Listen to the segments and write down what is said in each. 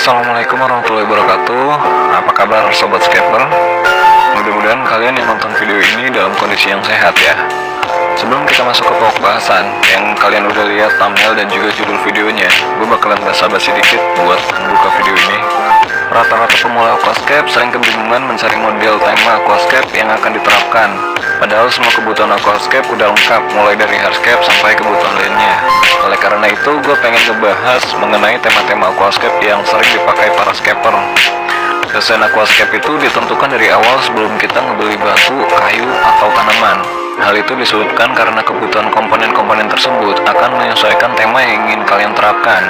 Assalamualaikum warahmatullahi wabarakatuh. Apa kabar sobat Skepper? Mudah-mudahan kalian yang nonton video ini dalam kondisi yang sehat ya. Sebelum kita masuk ke pokok bahasan yang kalian udah lihat thumbnail dan juga judul videonya, gue bakalan basa-basi dikit buat membuka video ini. Rata-rata pemula aquascape sering kebingungan mencari model tema aquascape yang akan diterapkan. Padahal semua kebutuhan aquascape udah lengkap, mulai dari hardscape sampai kebutuhan lainnya. Oleh karena itu, gue pengen ngebahas mengenai tema-tema aquascape yang sering dipakai para skepper. Desain aquascape itu ditentukan dari awal sebelum kita ngebeli batu, kayu, atau tanaman. Hal itu disebabkan karena kebutuhan komponen-komponen tersebut akan menyesuaikan tema yang ingin kalian terapkan.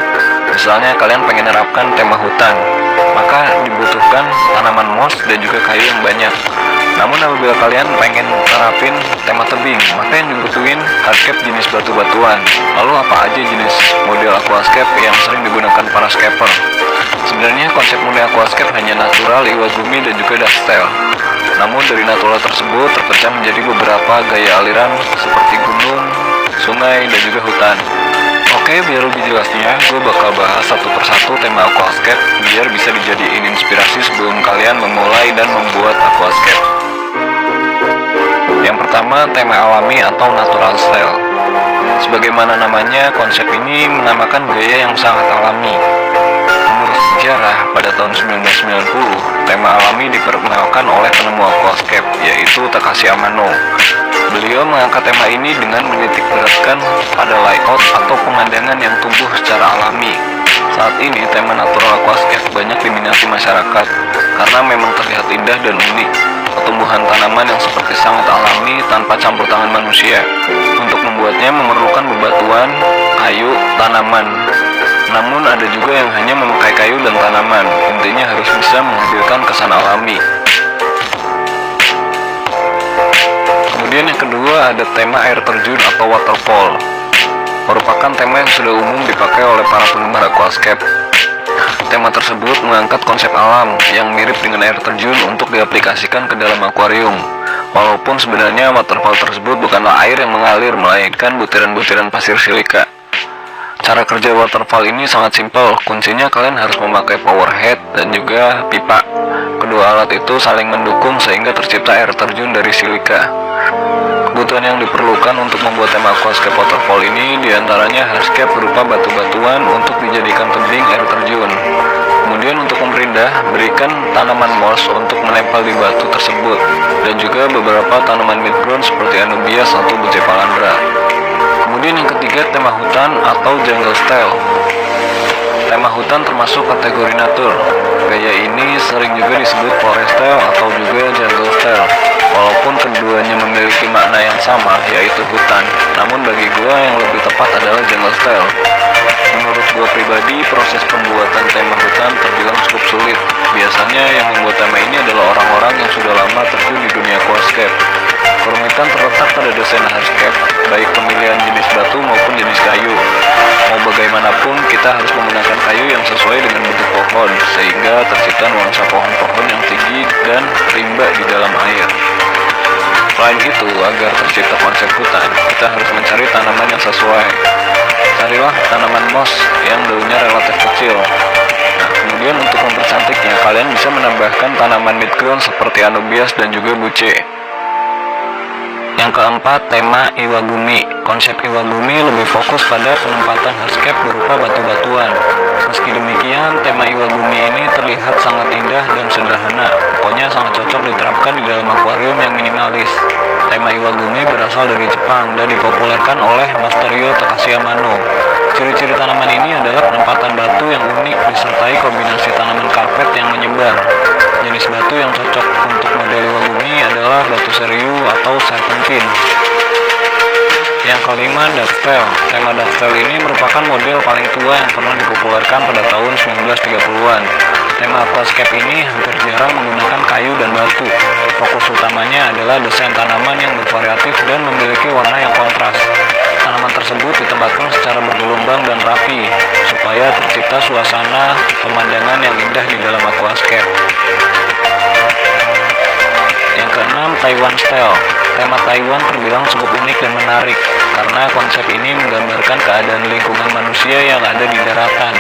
Misalnya kalian pengen menerapkan tema hutan, maka dibutuhkan tanaman moss dan juga kayu yang banyak. Namun apabila kalian pengen terapin tema tebing, maka yang dibutuhin hardscape jenis batu-batuan. Lalu apa aja jenis model aquascape yang sering digunakan para skepper? Sebenarnya konsep model aquascape hanya natural, iwagumi, dan juga dusktile. Namun dari natural tersebut terpecah menjadi beberapa gaya aliran seperti gunung, sungai, dan juga hutan. Oke, biar lebih jelasnya, gue bakal bahas satu persatu tema aquascape biar bisa dijadiin inspirasi sebelum kalian memulai dan membuat aquascape. Yang pertama, tema alami atau natural style. Sebagaimana namanya, konsep ini menamakan gaya yang sangat alami. Menurut sejarah, pada tahun 1990, tema alami diperkenalkan oleh penemu aquascape, yaitu Takashi Amano. Beliau mengangkat tema ini dengan menitik beratkan pada layout atau pemandangan yang tumbuh secara alami. Saat ini, tema natural aquascape banyak diminati masyarakat karena memang terlihat indah dan unik. Pertumbuhan tanaman yang seperti sangat alami tanpa campur tangan manusia. Untuk membuatnya memerlukan bebatuan, kayu, tanaman. Namun ada juga yang hanya memakai kayu dan tanaman. Intinya harus bisa menghadirkan kesan alami. Kemudian yang kedua ada tema air terjun atau waterfall. Merupakan tema yang sudah umum dipakai oleh para penggemar aquascape. Tema tersebut mengangkat konsep alam yang mirip dengan air terjun untuk diaplikasikan ke dalam akuarium. Walaupun sebenarnya waterfall tersebut bukanlah air yang mengalir, melainkan butiran-butiran pasir silika. Cara kerja waterfall ini sangat simpel, kuncinya kalian harus memakai power head dan juga pipa. Kedua alat itu saling mendukung sehingga tercipta air terjun dari silika. Kebutuhan yang diperlukan untuk membuat tema aquascape waterfall ini diantaranya hardscape berupa batu-batuan untuk dijadikan tebing air terjun. Kemudian untuk memperindah, berikan tanaman moss untuk menempel di batu tersebut, dan juga beberapa tanaman midground seperti anubias atau bucephalandra. Kemudian yang ketiga, tema hutan atau jungle style. Tema hutan termasuk kategori natur. Gaya ini sering juga disebut forest style atau juga jungle style. Walaupun keduanya memiliki makna yang sama, yaitu hutan, namun bagi gua yang lebih tepat adalah jungle style. Menurut gua pribadi, proses pembuatan tema hutan terbilang cukup sulit. Biasanya yang membuat tema ini adalah orang-orang yang sudah lama terjun di dunia aquascape. Kerumitan terletak pada desain hardscape, baik pemilihan jenis batu maupun jenis kayu. Mau bagaimanapun, kita harus menggunakan kayu yang sesuai dengan bentuk pohon, sehingga tercipta nuansa pohon-pohon yang tinggi dan rimba di dalam air. Selain itu, agar tercipta konsep hutan, kita harus mencari tanaman yang sesuai. Carilah tanaman moss yang daunnya relatif kecil. Nah, kemudian untuk mempercantiknya, kalian bisa menambahkan tanaman midground seperti anubias dan juga buce. Yang keempat, tema iwagumi. Konsep iwagumi lebih fokus pada penempatan hardscape berupa batu-batuan. Meski demikian, tema iwagumi ini terlihat sangat indah dan sederhana. Pokoknya sangat cocok diterapkan di dalam akuarium yang minimalis. Tema iwagumi berasal dari Jepang dan dipopulerkan oleh Masaru Takashi Amano. Ciri-ciri tanaman ini adalah penempatan batu yang unik disertai kombinasi tanaman karpet yang menyebar. Jenis batu yang cocok untuk model iwagumi adalah batu seriu atau serpentine. Yang kelima, dusktile. Tema dusktile ini merupakan model paling tua yang pernah dipopulerkan pada tahun 1930-an. Tema aquascape ini hampir jarang menggunakan kayu dan batu. Fokus utamanya adalah desain tanaman yang bervariatif dan memiliki warna yang kontras. Tanaman tersebut ditempatkan secara bergelombang dan rapi, supaya tercipta suasana pemandangan yang indah di dalam aquascape. Yang keenam, Taiwan style. Tema Taiwan terbilang cukup unik dan menarik karena konsep ini menggambarkan keadaan lingkungan manusia yang ada di daratan.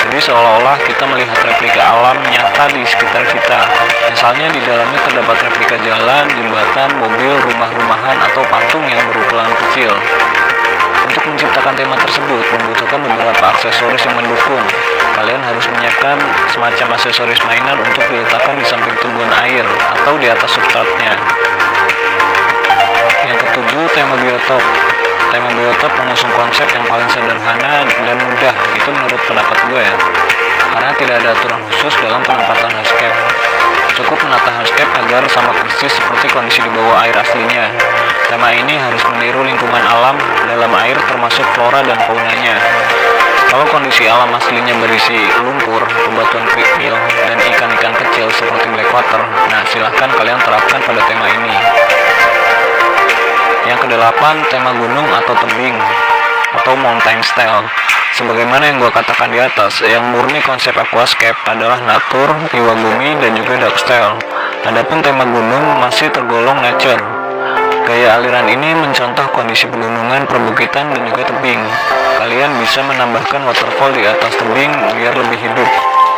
Jadi seolah-olah kita melihat replika alam nyata di sekitar kita. Misalnya di dalamnya terdapat replika jalan, jembatan, mobil, rumah-rumahan, atau patung yang berukuran kecil. Untuk menciptakan tema tersebut membutuhkan beberapa aksesoris yang mendukung. Kalian harus menyiapkan semacam aksesoris mainan untuk diletakkan di samping tumbuhan air atau di atas substratnya. Yang ketujuh, tema biotop. Tema biotop mengusung konsep yang paling sederhana dan mudah, itu menurut pendapat gue ya. Karena tidak ada aturan khusus dalam penempatan hardscape. Cukup menata hardscape agar sama persis seperti kondisi di bawah air aslinya. Tema ini harus meniru lingkungan alam dalam air termasuk flora dan faunanya. Kalau kondisi alam aslinya berisi lumpur, bebatuan kerikil, dan ikan-ikan kecil seperti blackwater, nah silahkan kalian terapkan pada tema ini. Yang kedelapan, tema gunung atau tebing atau mountain style. Sebagaimana yang gue katakan di atas, yang murni konsep aquascape adalah natur, iwagumi, dan juga dark style. Adapun tema gunung masih tergolong nature. Gaya aliran ini mencontoh kondisi pegunungan, perbukitan, dan juga tebing. Kalian bisa menambahkan waterfall di atas tebing biar lebih hidup.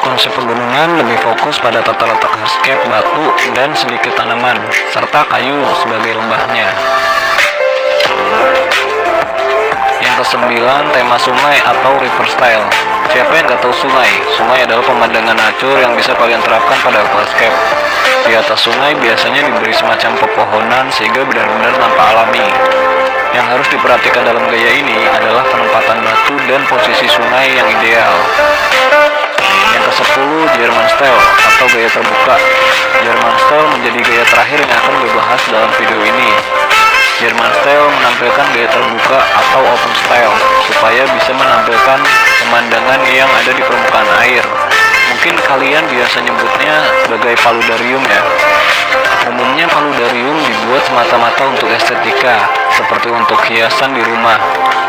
Konsep pegunungan lebih fokus pada tata letak hardscape, batu, dan sedikit tanaman, serta kayu sebagai lembahnya. Yang kesembilan, tema sungai atau river style. Siapa yang gak tahu sungai? Sungai adalah pemandangan natur yang bisa kalian terapkan pada aquascape. Di atas sungai biasanya diberi semacam pepohonan sehingga benar-benar nampak alami. Yang harus diperhatikan dalam gaya ini adalah penempatan batu dan posisi sungai yang ideal. Yang ke-10, German style atau gaya terbuka. German style menjadi gaya terakhir yang akan gue bahas dalam video ini. German style menampilkan gaya terbuka atau open style supaya bisa menampilkan pemandangan yang ada di permukaan air. Mungkin kalian biasa nyebutnya sebagai paludarium ya. Umumnya paludarium dibuat semata-mata untuk estetika, seperti untuk hiasan di rumah.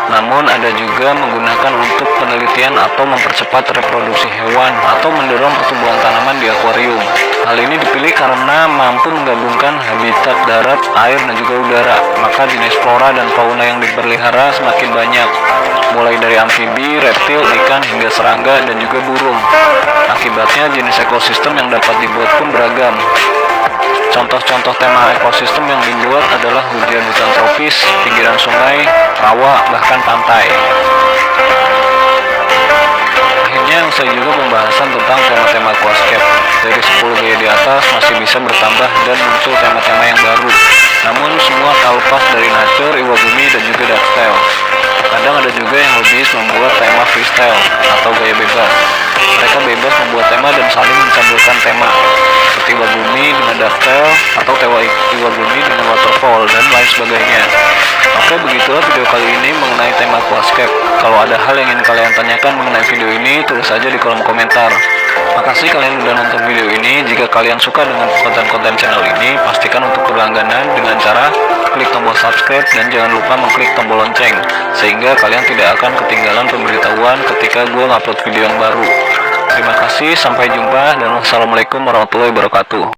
Namun ada juga menggunakan untuk penelitian atau mempercepat reproduksi hewan atau mendorong pertumbuhan tanaman di akuarium. Hal ini dipilih karena mampu menggabungkan habitat darat, air, dan juga udara. Maka jenis flora dan fauna yang dipelihara semakin banyak, mulai dari amfibi, reptil, ikan, hingga serangga, dan juga burung. Akibatnya jenis ekosistem yang dapat dibuat pun beragam. Contoh-contoh tema ekosistem yang dibuat adalah hujan-hujan tropis, pinggiran sungai, rawa, bahkan pantai. Akhirnya usai juga pembahasan tentang tema-tema aquascape. Dari 10 gaya di atas masih bisa bertambah dan muncul tema-tema yang baru. Namun semua tak lepas dari nature, iwagumi, dan juga dark style. Kadang ada juga yang lebih membuat tema freestyle atau gaya bebas. Mereka bebas membuat tema dan saling mencampurkan tema, seperti iwagumi dengan dark style atau tema iwagumi dengan waterfall dan lain sebagainya. Oke, begitulah video kali ini mengenai tema aquascape. Kalau ada hal yang ingin kalian tanyakan mengenai video ini, tulis saja di kolom komentar. Makasih kalian udah nonton video ini. Jika kalian suka dengan konten-konten channel ini, pastikan untuk berlangganan dengan cara klik tombol subscribe dan jangan lupa mengklik tombol lonceng, sehingga kalian tidak akan ketinggalan pemberitahuan ketika gue ngupload video yang baru. Terima kasih, sampai jumpa, dan wassalamualaikum warahmatullahi wabarakatuh.